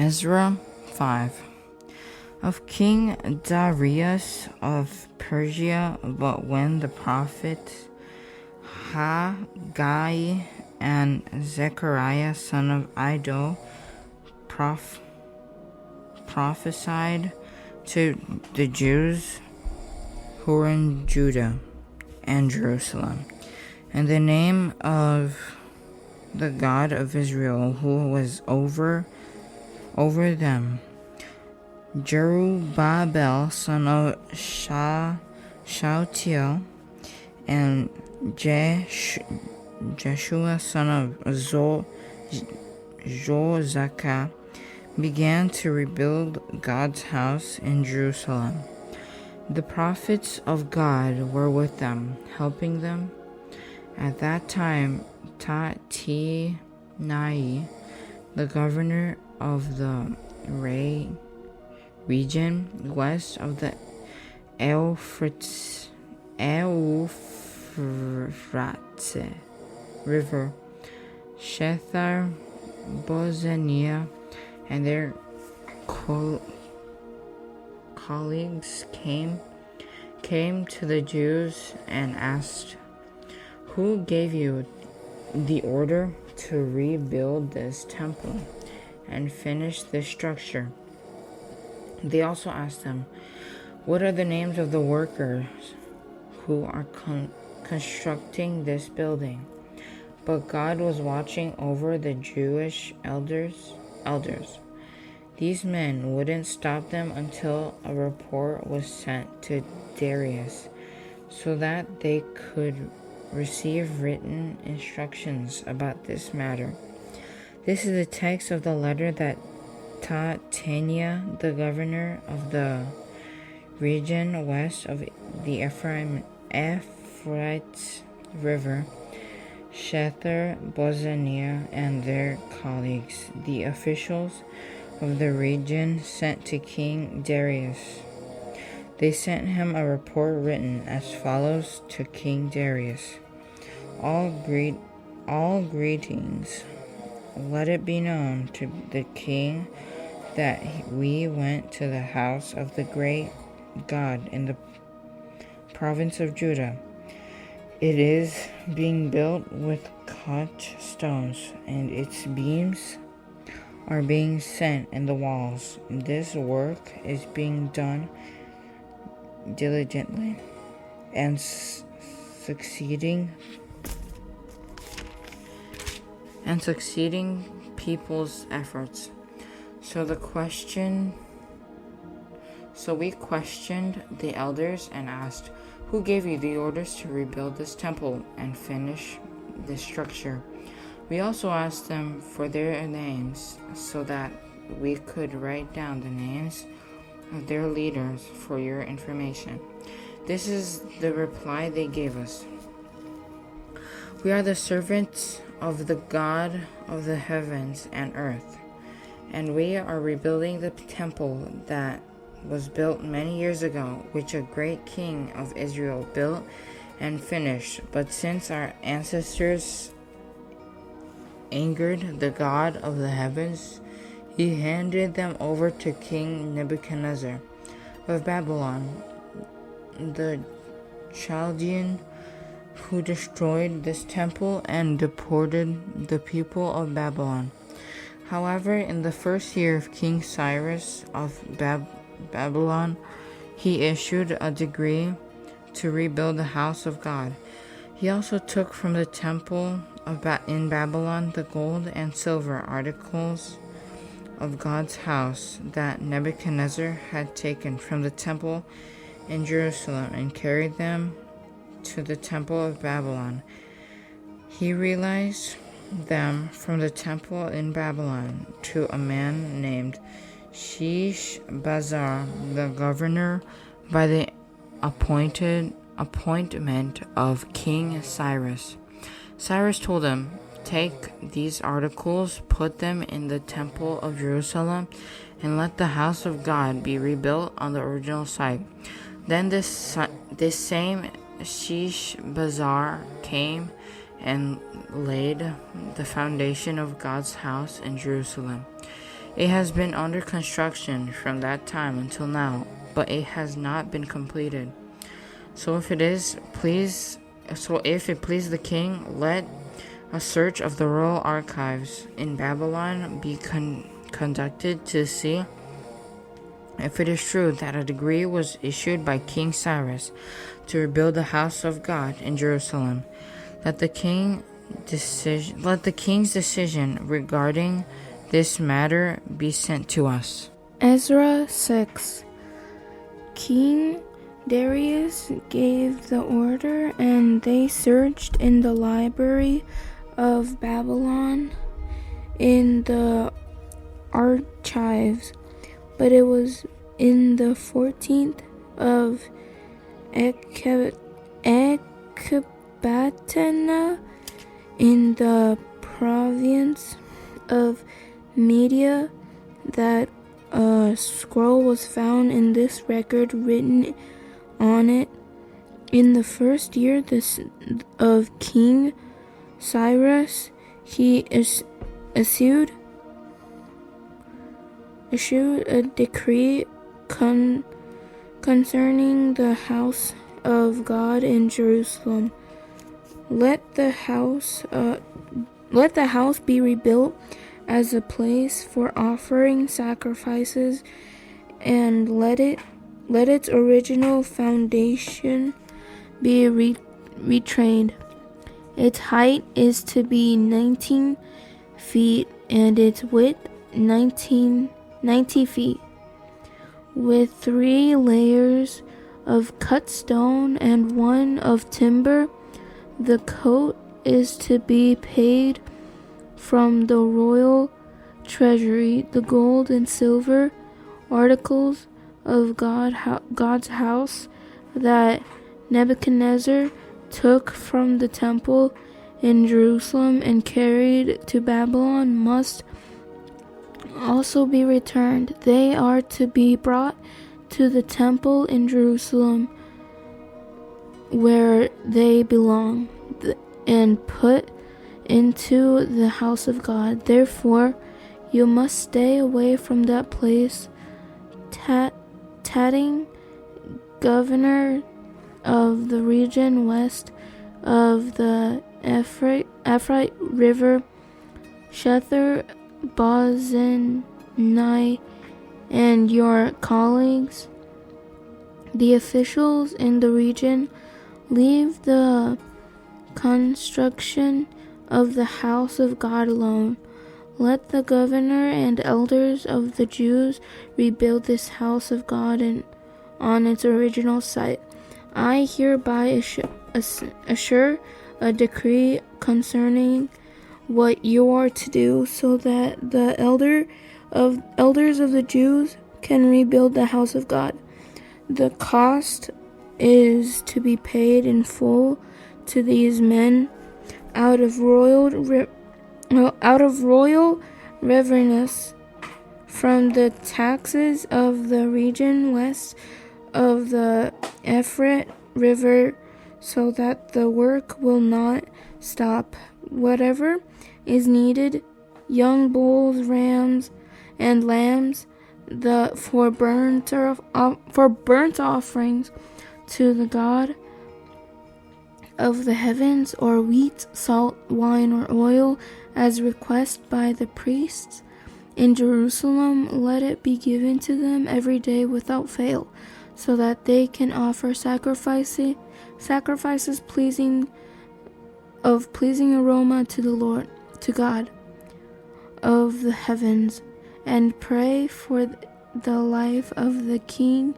Ezra 5. Of King Darius of Persia, but when the prophets Haggai and Zechariah son of Iddo prophesied to the Jews who were in Judah and Jerusalem, in the name of the God of Israel, who was over them, Jerubbaal son of Shealtiel and Jeshua son of Jozachah began to rebuild God's house in Jerusalem. The prophets of God were with them, helping them. At that time, Tattenai, the governor of the region west of the Euphrates River, Shethar-Bozenah, and their colleagues came to the Jews and asked, "Who gave you the order to rebuild this temple and finish this structure?" They also asked them, "What are the names of the workers who are constructing this building?" But God was watching over the Jewish elders. These men wouldn't stop them until a report was sent to Darius, so that they could receive written instructions about this matter. This is the text of the letter that Tattenai, the governor of the region west of the Euphrates River, Shethar-Bozenah, and their colleagues, the officials of the region, sent to King Darius. They sent him a report written as follows to King Darius. All greetings. Let it be known to the king that we went to the house of the great God in the province of Judah. It is being built with cut stones, and its beams are being set in the walls. This work is being done diligently and succeeding people's efforts. So we questioned the elders and asked, "Who gave you the orders to rebuild this temple and finish this structure?" We also asked them for their names so that we could write down the names of their leaders for your information. This is the reply they gave us. "We are the servants of the God of the heavens and earth, and we are rebuilding the temple that was built many years ago, which a great king of Israel built and finished. But since our ancestors angered the God of the heavens, he handed them over to King Nebuchadnezzar of Babylon, the Chaldean, who destroyed this temple and deported the people of Babylon. However, in the first year of King Cyrus of Babylon, he issued a decree to rebuild the house of God. He also took from the temple in Babylon the gold and silver articles of God's house that Nebuchadnezzar had taken from the temple in Jerusalem and carried them to the temple of Babylon. He released them from the temple in Babylon to a man named Sheshbazzar, the governor, by the appointment of King Cyrus. Cyrus told him, "Take these articles, put them in the temple of Jerusalem, and let the house of God be rebuilt on the original site." Then this same Sheshbazzar came and laid the foundation of God's house in Jerusalem. It has been under construction from that time until now, but it has not been completed. So if it please the king, let a search of the royal archives in Babylon be conducted to see if it is true that a decree was issued by King Cyrus to rebuild the house of God in Jerusalem. Let the king's decision regarding this matter be sent to us. Ezra 6. King Darius gave the order, and they searched in the library of Babylon in the archives, but it was in the 14th of Ecbatana in the province of Media that a scroll was found in this record written on it. In the first year of King Cyrus, he issued a decree concerning the house of God in Jerusalem. Let the house be rebuilt as a place for offering sacrifices, and let its original foundation be retrained. Its height is to be 19 feet and its width 90 feet, with 3 layers of cut stone and 1 of timber. The coat is to be paid from the royal treasury. The gold and silver articles of God's house that Nebuchadnezzar took from the temple in Jerusalem and carried to Babylon must also be returned. They are to be brought to the temple in Jerusalem, where they belong, and put into the house of God. Therefore, you must stay away from that place. Tatting, governor of the region west of the Ephraite River, Shether Bozenai, and your colleagues, the officials in the region, leave the construction of the house of God alone. Let the governor and elders of the Jews rebuild this house of God on its original site. I hereby assure a decree concerning what you are to do, so that the elders of the Jews can rebuild the house of God. The cost is to be paid in full to these men out of royal revenues from the taxes of the region west of the Ephraite River, so that the work will not stop. Whatever is needed, young bulls, rams, and lambs, for burnt offerings to the God of the heavens, or wheat, salt, wine, or oil, as requested by the priests in Jerusalem, let it be given to them every day without fail, so that they can offer sacrifices pleasing aroma to the Lord, to God of the heavens, and pray for the life of the king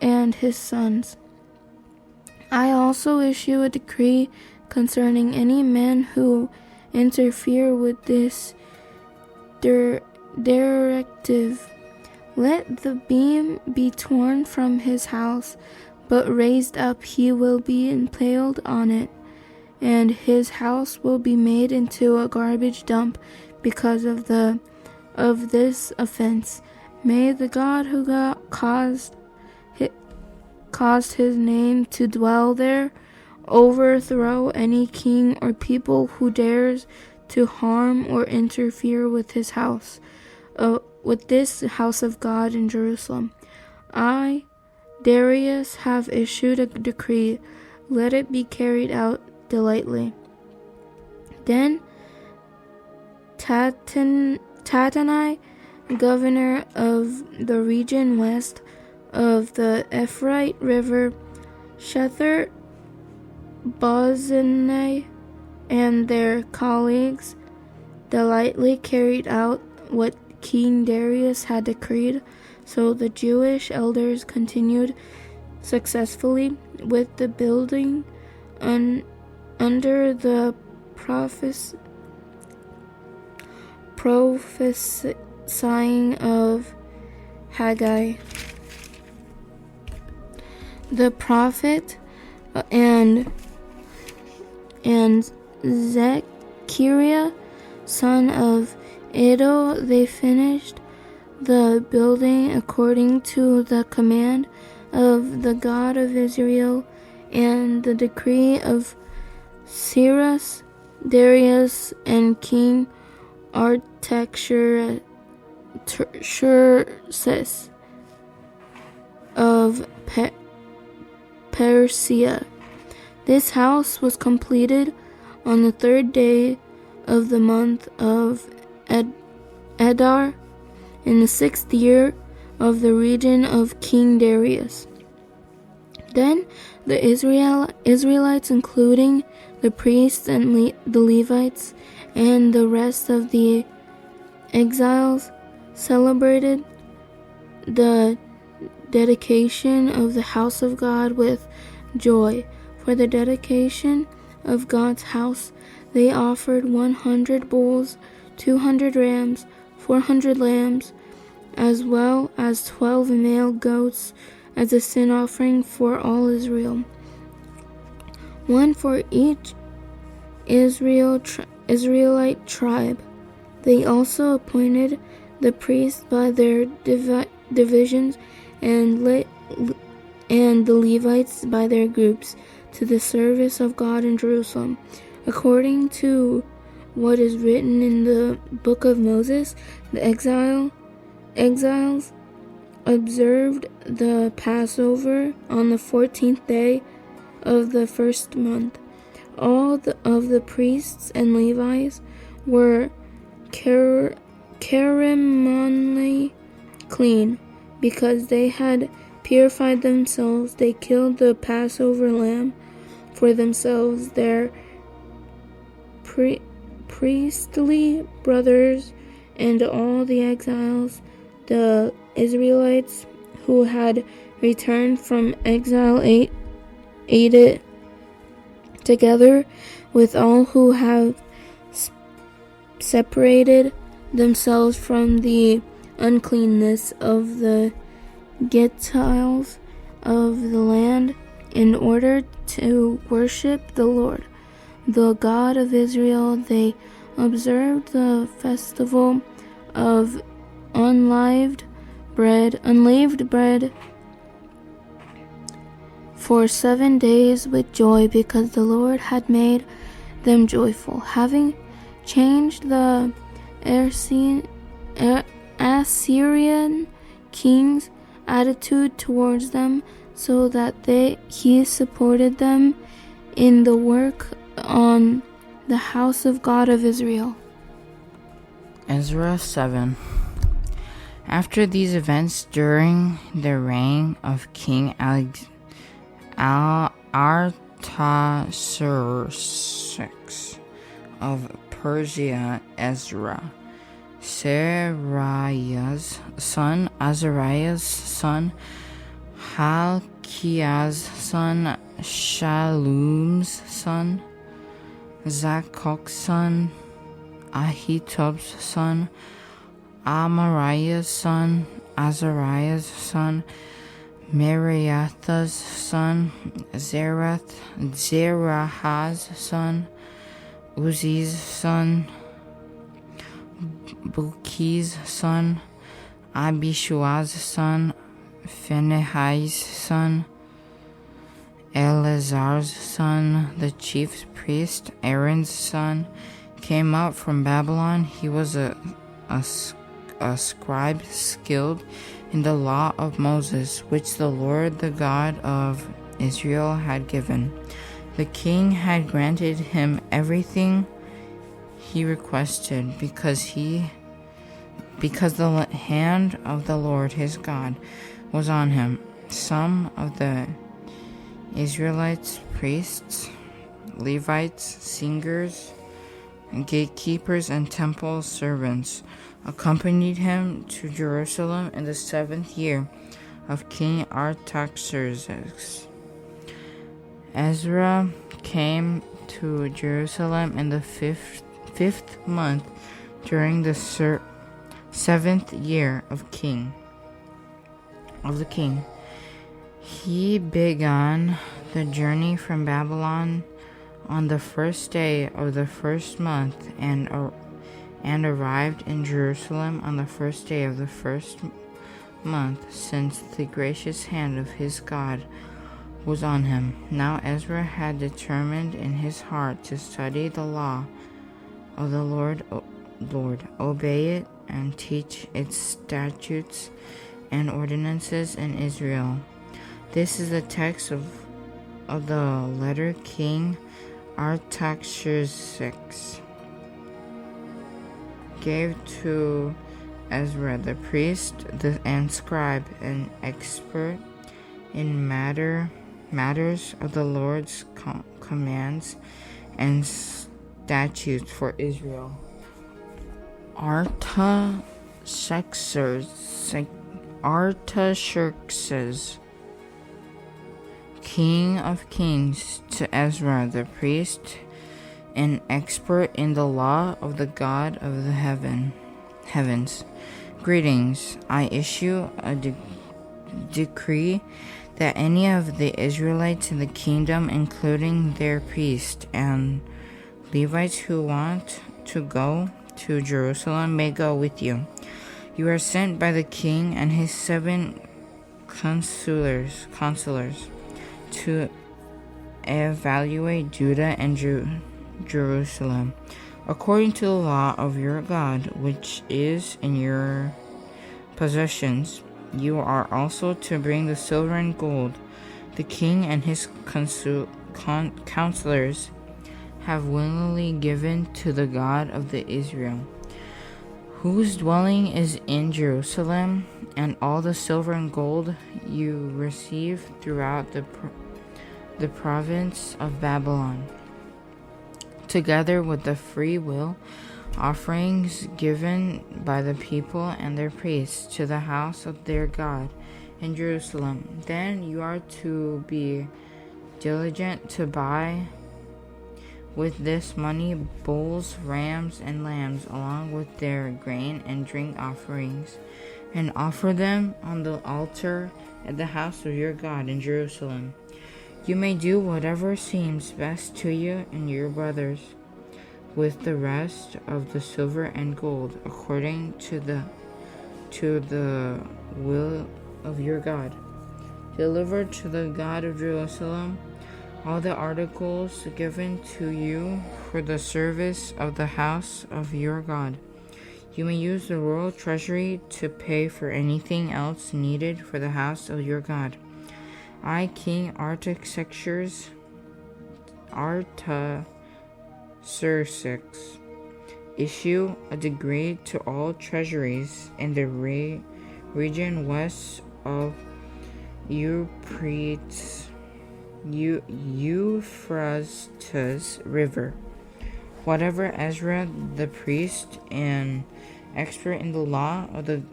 and his sons. I also issue a decree concerning any men who interfere with this directive. Let the beam be torn from his house, but raised up he will be impaled on it, and his house will be made into a garbage dump because of this offense. May the God who caused his name to dwell there overthrow any king or people who dares to harm or interfere with his house, with this house of God in Jerusalem. I, Darius, have issued a decree. Let it be carried out diligently. Then Tattenai, governor of the region west of the Euphrates River, Shethar-Bozenai, and their colleagues diligently carried out what King Darius had decreed. So the Jewish elders continued successfully with the building under the prophesying of Haggai the prophet, and Zechariah, son of Iddo. They finished the building according to the command of the God of Israel and the decree of Cyrus, Darius, and King Artaxerxes of Persia. This house was completed on the 3rd day of the month of Adar, in the 6th year of the reign of King Darius. Then the Israelites, including the priests and the Levites and the rest of the exiles, celebrated the dedication of the house of God with joy. For the dedication of God's house, they offered 100 bulls, 200 rams, 400 lambs, as well as 12 male goats as a sin offering for all Israel, one for each Israelite tribe. They also appointed the priests by their divisions and the Levites by their groups to the service of God in Jerusalem, according to what is written in the book of Moses. The exiles observed the Passover on the 14th day of the 1st month. All of the priests and Levites were ceremonially clean, because they had purified themselves. They killed the Passover lamb for themselves, their priestly brothers, and all the exiles, the Israelites who had returned from exile, ate it together with all who have separated themselves from the uncleanness of the Gentiles of the land, in order to worship the Lord, the God of Israel. They observed the festival of unleavened bread for 7 days with joy, because the Lord had made them joyful, having changed the Assyrian king's attitude towards them, so that he supported them in the work on the house of God of Israel. Ezra 7. After these events, during the reign of King Artaxerxes of Persia, Ezra, Seraiah's son, Azariah's son, Hilkiah's son, Shallum's son, Zakok's son, Ahitub's son, Amariah's son, Azariah's son, Meraioth's son, Zerah's son, Uzzi's son, Buki's son, Abishua's son, Phinehas's son, Eleazar's son, the chief priest, Aaron's son, came up from Babylon. He was a scribe skilled in the law of Moses, which the Lord, the God of Israel, had given. The king had granted him everything he requested, because the hand of the Lord his God was on him. Some of the Israelites, priests, Levites, singers, gatekeepers, and temple servants accompanied him to Jerusalem in the 7th year of King Artaxerxes. Ezra came to Jerusalem in the 5th month during the 7th year of the king. He began the journey from Babylon on the 1st day of the 1st month and arrived in Jerusalem on the 1st day of the 1st month, since the gracious hand of his God was on him. Now Ezra had determined in his heart to study the law of the Lord, obey it, and teach its statutes and ordinances in Israel. This is the text of the letter King Artaxerxes gave to Ezra the priest and scribe, an expert in matters of the Lord's commands and statutes for Israel. Artaxerxes, King of Kings, to Ezra the priest, an expert in the law of the God of the heavens. Greetings. I issue a decree that any of the Israelites in the kingdom, including their priests and Levites who want to go to Jerusalem, may go with you. You are sent by the king and his 7 counselors to evaluate Judah and Jerusalem according to the law of your God, which is in your possessions. You are also to bring the silver and gold the king and his counselors have willingly given to the God of the Israel, whose dwelling is in Jerusalem, and all the silver and gold you receive throughout the province of Babylon, together with the free will offerings given by the people and their priests to the house of their God in Jerusalem. Then you are to be diligent to buy with this money bulls, rams, and lambs, along with their grain and drink offerings, and offer them on the altar at the house of your God in Jerusalem. You may do whatever seems best to you and your brothers with the rest of the silver and gold, according to the will of your God. Deliver to the God of Jerusalem all the articles given to you for the service of the house of your God. You may use the royal treasury to pay for anything else needed for the house of your God. I, King Artaxerxes, issue a decree to all treasuries in the region west of Euphrates River. Whatever Ezra the priest and expert in the law of the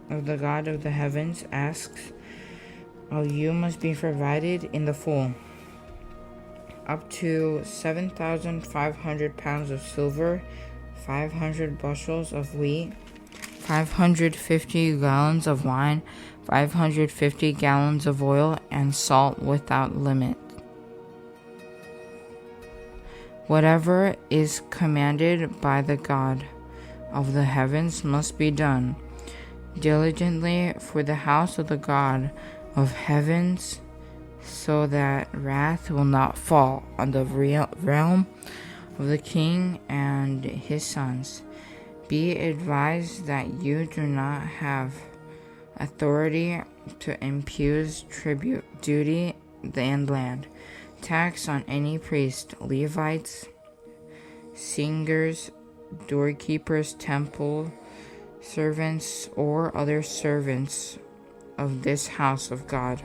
God of the heavens asks of you must be provided in the full. Up to 7,500 pounds of silver, 500 bushels of wheat, 550 gallons of wine, 550 gallons of oil, and salt without limit. Whatever is commanded by the God of the heavens must be done diligently for the house of the God of heavens, so that wrath will not fall on the realm of the king and his sons. Be advised that you do not have authority to impose tribute, duty, and land, tax on any priest, Levites, singers, doorkeepers, temple servants, or other servants of this house of God.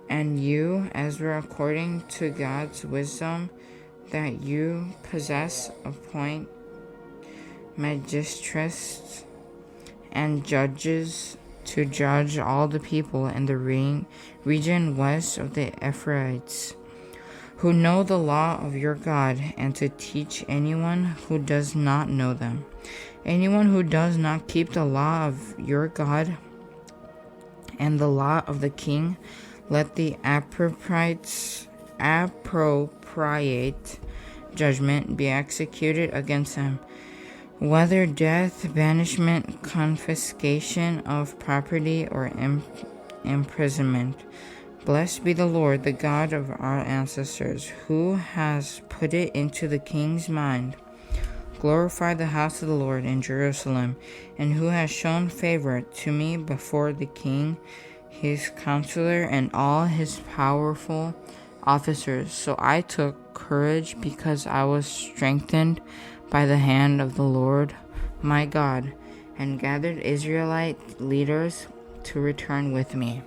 And you, Ezra, according to God's wisdom that you possess, appoint magistrates and judges to judge all the people in the region west of the Euphrates, who know the law of your God, and to teach anyone who does not know them. Anyone who does not keep the law of your God and the law of the king, let the appropriate judgment be executed against them, whether death, banishment, confiscation of property, or imprisonment. Blessed be the Lord, the God of our ancestors, who has put it into the king's mind. Glorify the house of the Lord in Jerusalem, and who has shown favor to me before the king, his counselor, and all his powerful officers. So I took courage because I was strengthened by the hand of the Lord my God, and gathered Israelite leaders to return with me.